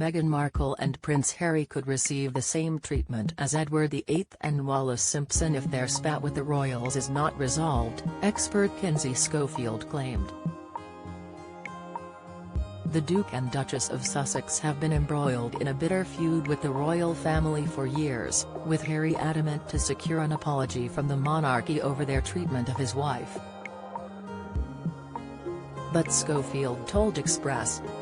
Meghan Markle and Prince Harry could receive the same treatment as Edward VIII and Wallis Simpson if their spat with the royals is not resolved, expert Kinsey Schofield claimed. The Duke and Duchess of Sussex have been embroiled in a bitter feud with the royal family for years, with Harry adamant to secure an apology from the monarchy over their treatment of his wife. But Schofield told Express.co.uk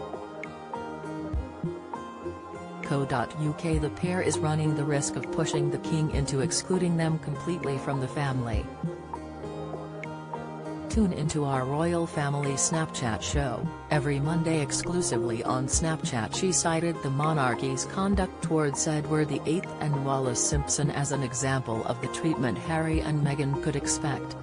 the pair is running the risk of pushing the king into excluding them completely from the family. Tune into our royal family Snapchat show, every Monday exclusively on Snapchat. She cited the monarchy's conduct towards Edward VIII and Wallis Simpson as an example of the treatment Harry and Meghan could expect.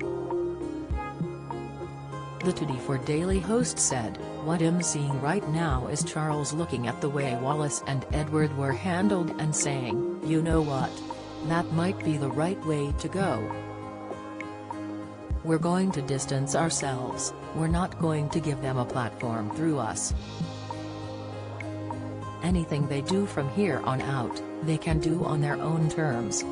The 24 Daily host said, "What I'm seeing right now is Charles looking at the way Wallis and Edward were handled and saying, you know what? That might be the right way to go. We're going to distance ourselves, we're not going to give them a platform through us. Anything they do from here on out, they can do on their own terms.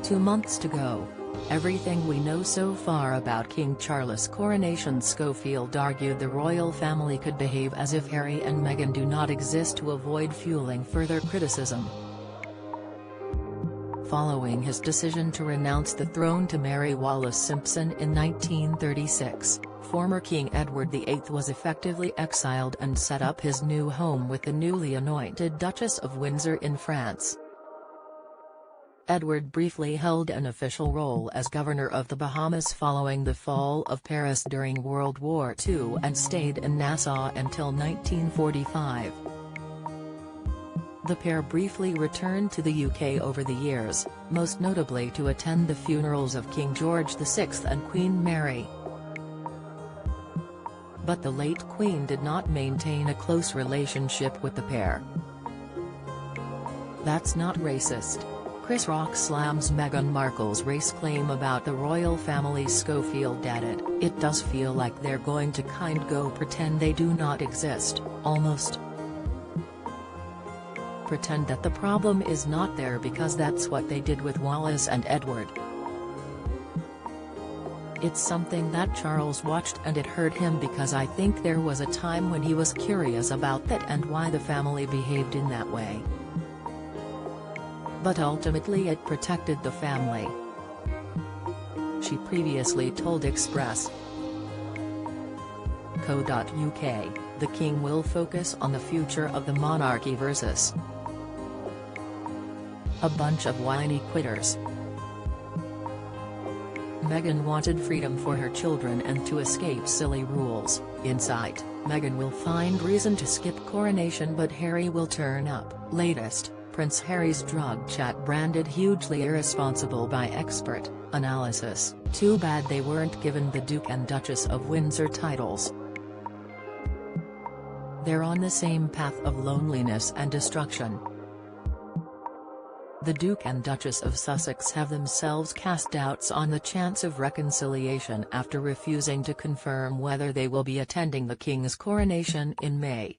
2 months to go. Everything we know so far about King Charles' coronation." Schofield argued the royal family could behave as if Harry and Meghan do not exist to avoid fueling further criticism. Following his decision to renounce the throne to marry Wallis Simpson in 1936, former King Edward VIII was effectively exiled and set up his new home with the newly anointed Duchess of Windsor in France. Edward briefly held an official role as governor of the Bahamas following the fall of Paris during World War II and stayed in Nassau until 1945. The pair briefly returned to the UK over the years, most notably to attend the funerals of King George VI and Queen Mary. But the late Queen did not maintain a close relationship with the pair. "That's not racist." Chris Rock slams Meghan Markle's race claim about the royal family. Schofield added, "It does feel like they're going to go pretend they do not exist, almost. Pretend that the problem is not there because that's what they did with Wallis and Edward. It's something that Charles watched and it hurt him because I think there was a time when he was curious about that and why the family behaved in that way. But ultimately it protected the family," she previously told Express.co.uk, "The king will focus on the future of the monarchy versus a bunch of whiny quitters. Meghan wanted freedom for her children and to escape silly rules. Insight, Meghan will find reason to skip coronation but Harry will turn up." Latest, Prince Harry's drug chat branded hugely irresponsible by expert analysis. Too bad they weren't given the Duke and Duchess of Windsor titles. They're on the same path of loneliness and destruction. The Duke and Duchess of Sussex have themselves cast doubts on the chance of reconciliation after refusing to confirm whether they will be attending the King's coronation in May.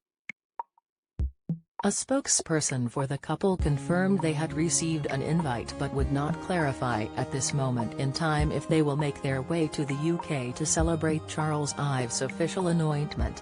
A spokesperson for the couple confirmed they had received an invite but would not clarify at this moment in time if they will make their way to the UK to celebrate Charles Ives' official anointment.